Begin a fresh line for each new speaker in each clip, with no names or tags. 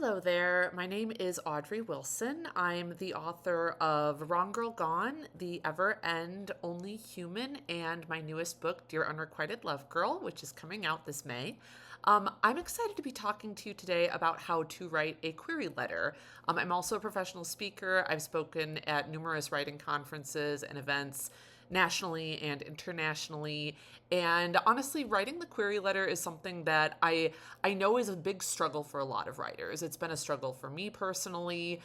Hello there. My name is Audrey Wilson. I'm the author of Wrong Girl Gone, The Ever End Only Human, and my newest book, Dear Unrequited Love Girl, which is coming out this May. I'm excited to be talking to you today about how to write a query letter. I'm also a professional speaker. I've spoken at numerous writing conferences and events nationally and internationally. And honestly, writing the query letter is something that I know is a big struggle for a lot of writers. It's been a struggle for me personally.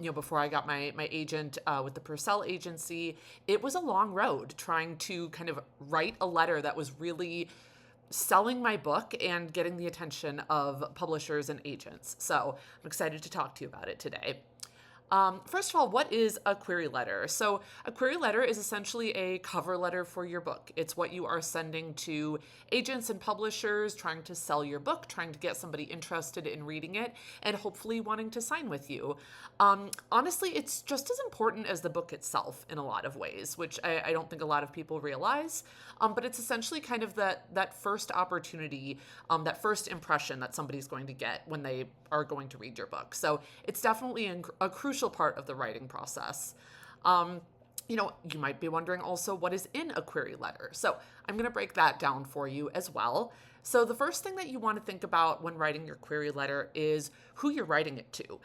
Before I got my agent with the Purcell agency, it was a long road trying to kind of write a letter that was really selling my book and getting the attention of publishers and agents. So I'm excited to talk to you about it today. First of all, what is a query letter? So, a query letter is essentially a cover letter for your book. It's what you are sending to agents and publishers trying to sell your book, trying to get somebody interested in reading it, and hopefully wanting to sign with you. Honestly, it's just as important as the book itself in a lot of ways, which I don't think a lot of people realize. But it's essentially kind of that first opportunity, that first impression that somebody's going to get when they are going to read your book. So, it's definitely a crucial part of the writing process. You might be wondering also what is in a query letter. So I'm going to break that down for you as well. So the first thing that you want to think about when writing your query letter is who you're writing it to.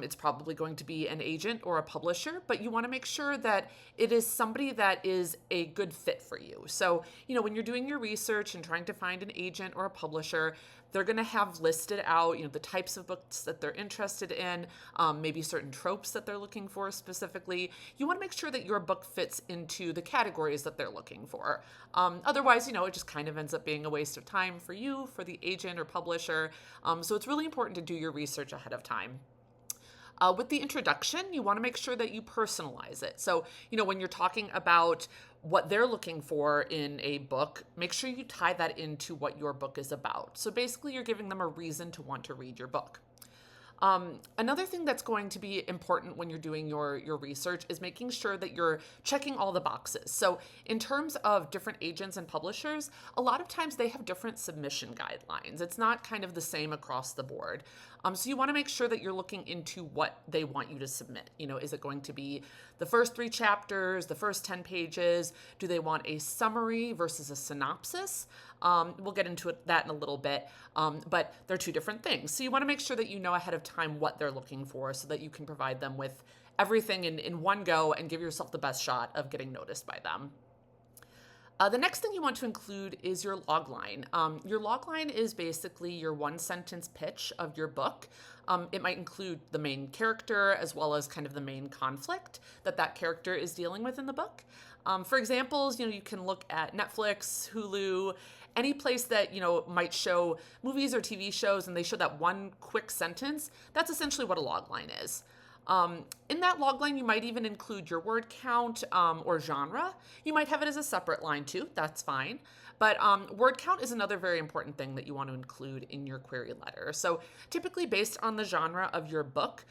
It's probably going to be an agent or a publisher, but you want to make sure that it is somebody that is a good fit for you. So, when you're doing your research and trying to find an agent or a publisher, they're going to have listed out, the types of books that they're interested in, maybe certain tropes that they're looking for specifically. You want to make sure that your book fits into the categories that they're looking for. Otherwise, it just kind of ends up being a waste of time for you, for the agent or publisher. So it's really important to do your research ahead of time. With the introduction, you want to make sure that you personalize it. So, when you're talking about what they're looking for in a book, make sure you tie that into what your book is about. So basically, you're giving them a reason to want to read your book. Another thing that's going to be important when you're doing your research is making sure that you're checking all the boxes. So in terms of different agents and publishers, a lot of times they have different submission guidelines. It's not kind of the same across the board. So you want to make sure that you're looking into what they want you to submit. Is it going to be the first 3 chapters, the first 10 pages? Do they want a summary versus a synopsis? We'll get into that in a little bit, but they're 2 different things. So you want to make sure that you know ahead of time what they're looking for so that you can provide them with everything in one go and give yourself the best shot of getting noticed by them. The next thing you want to include is your logline. Your logline is basically your 1-sentence pitch of your book. It might include the main character as well as kind of the main conflict that character is dealing with in the book. For examples, you can look at Netflix, Hulu, any place that, might show movies or TV shows and they show that one quick sentence. That's essentially what a logline is. In that logline, you might even include your word count or genre. You might have it as a separate line too. That's fine. But word count is another very important thing that you want to include in your query letter. So typically based on the genre of your book,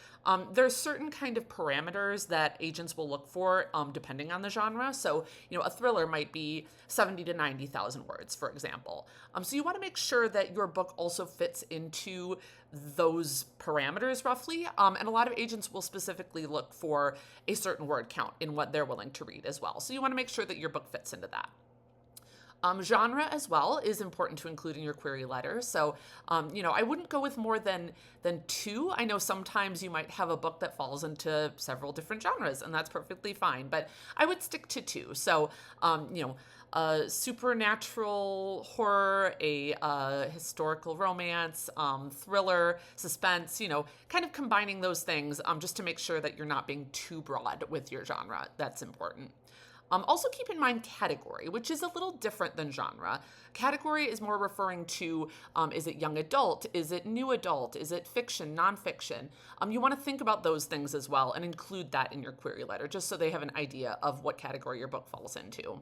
there's certain kind of parameters that agents will look for depending on the genre. So, a thriller might be 70 to 90,000 words, for example. So you want to make sure that your book also fits into those parameters roughly. And a lot of agents will specifically look for a certain word count in what they're willing to read as well. So you want to make sure that your book fits into that. Genre as well is important to include in your query letter. So, I wouldn't go with more than 2. I know sometimes you might have a book that falls into several different genres, and that's perfectly fine. But I would stick to 2. So, a supernatural horror, a historical romance, thriller, suspense, kind of combining those things just to make sure that you're not being too broad with your genre. That's important. Also keep in mind category, which is a little different than genre. Category is more referring to, is it young adult? Is it new adult? Is it fiction, nonfiction? You want to think about those things as well and include that in your query letter, just so they have an idea of what category your book falls into.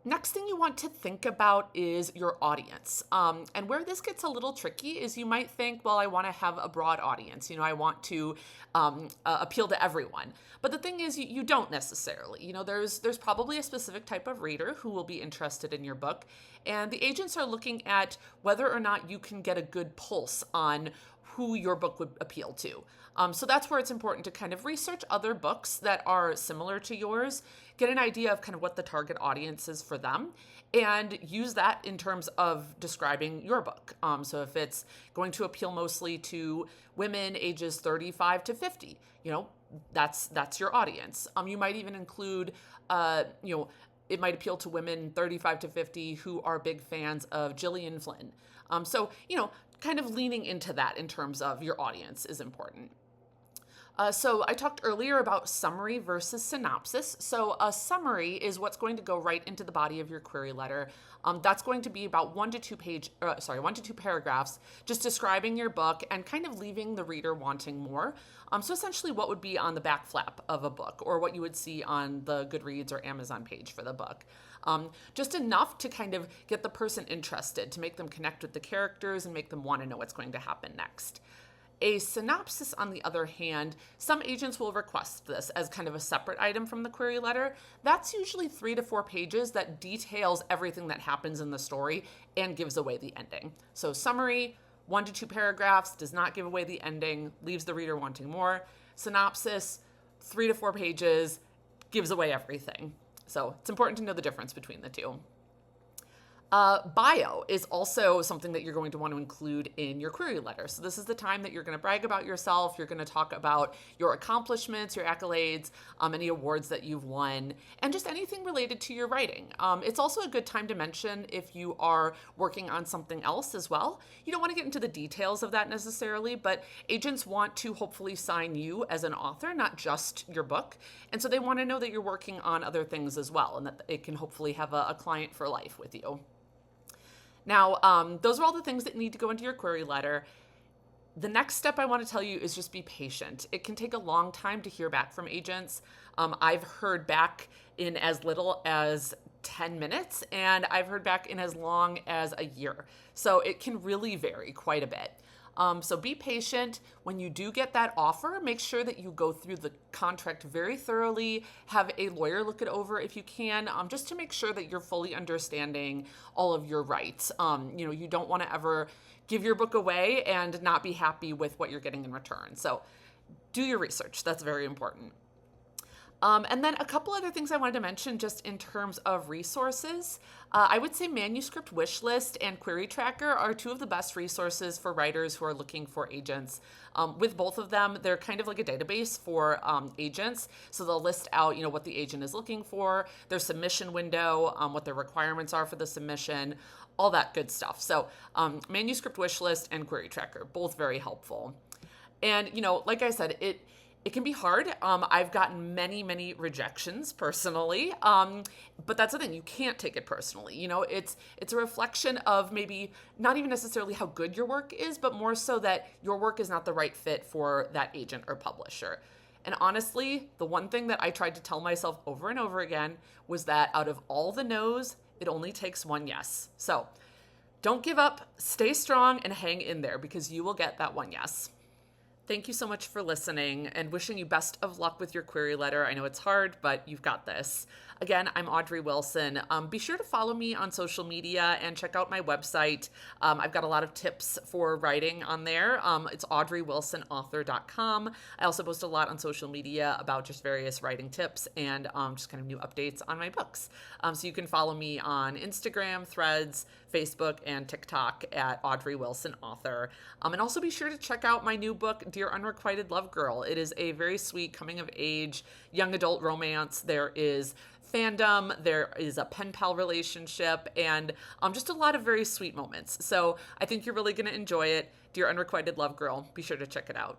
Next thing you want to think about is your audience. And where this gets a little tricky is you might think, well, I want to have a broad audience. I want to appeal to everyone. But the thing is, you don't necessarily. There's probably a specific type of reader who will be interested in your book. And the agents are looking at whether or not you can get a good pulse on who your book would appeal to. So that's where it's important to kind of research other books that are similar to yours, get an idea of kind of what the target audience is for them, and use that in terms of describing your book. So if it's going to appeal mostly to women ages 35 to 50, that's your audience. You might even include, it might appeal to women 35 to 50 who are big fans of Gillian Flynn. Kind of leaning into that in terms of your audience is important. So I talked earlier about summary versus synopsis. So a summary is what's going to go right into the body of your query letter. That's going to be about 1 to 2 paragraphs, just describing your book and kind of leaving the reader wanting more. So essentially what would be on the back flap of a book, or what you would see on the Goodreads or Amazon page for the book. Just enough to kind of get the person interested, to make them connect with the characters and make them want to know what's going to happen next. A synopsis, on the other hand, some agents will request this as kind of a separate item from the query letter. That's usually 3 to 4 pages that details everything that happens in the story and gives away the ending. So summary, 1 to 2 paragraphs, does not give away the ending, leaves the reader wanting more. Synopsis, 3 to 4 pages, gives away everything. So it's important to know the difference between the two. Bio is also something that you're going to want to include in your query letter. So this is the time that you're going to brag about yourself. You're going to talk about your accomplishments, your accolades, any awards that you've won, and just anything related to your writing. It's also a good time to mention if you are working on something else as well. You don't want to get into the details of that necessarily, but agents want to hopefully sign you as an author, not just your book. And so they want to know that you're working on other things as well, and that it can hopefully have a client for life with you. Now, those are all the things that need to go into your query letter. The next step I want to tell you is just be patient. It can take a long time to hear back from agents. I've heard back in as little as 10 minutes, and I've heard back in as long as a year. So it can really vary quite a bit. So be patient. When you do get that offer, make sure that you go through the contract very thoroughly, have a lawyer look it over if you can, just to make sure that you're fully understanding all of your rights. You don't want to ever give your book away and not be happy with what you're getting in return. So do your research. That's very important. And then a couple other things I wanted to mention just in terms of resources. I would say Manuscript Wishlist and Query Tracker are 2 of the best resources for writers who are looking for agents. With both of them, they're kind of like a database for agents. So they'll list out, what the agent is looking for, their submission window, what their requirements are for the submission, all that good stuff. So Manuscript Wishlist and Query Tracker, both very helpful. And, like I said, it can be hard. I've gotten many, many rejections personally, but that's the thing. You can't take it personally. It's a reflection of maybe not even necessarily how good your work is, but more so that your work is not the right fit for that agent or publisher. And honestly, the one thing that I tried to tell myself over and over again was that out of all the no's, it only takes one yes. So don't give up, stay strong, and hang in there, because you will get that one yes. Thank you so much for listening, and wishing you best of luck with your query letter. I know it's hard, but you've got this. Again, I'm Audrey Wilson. Be sure to follow me on social media and check out my website. I've got a lot of tips for writing on there. It's audreywilsonauthor.com. I also post a lot on social media about just various writing tips and just kind of new updates on my books. So you can follow me on Instagram, Threads, Facebook, and TikTok at Audrey Wilson Author. And also be sure to check out my new book, Dear Unrequited Love Girl. It is a very sweet coming-of-age young adult romance. There is fandom, there is a pen pal relationship, and just a lot of very sweet moments. So I think you're really going to enjoy it. Dear Unrequited Love Girl, be sure to check it out.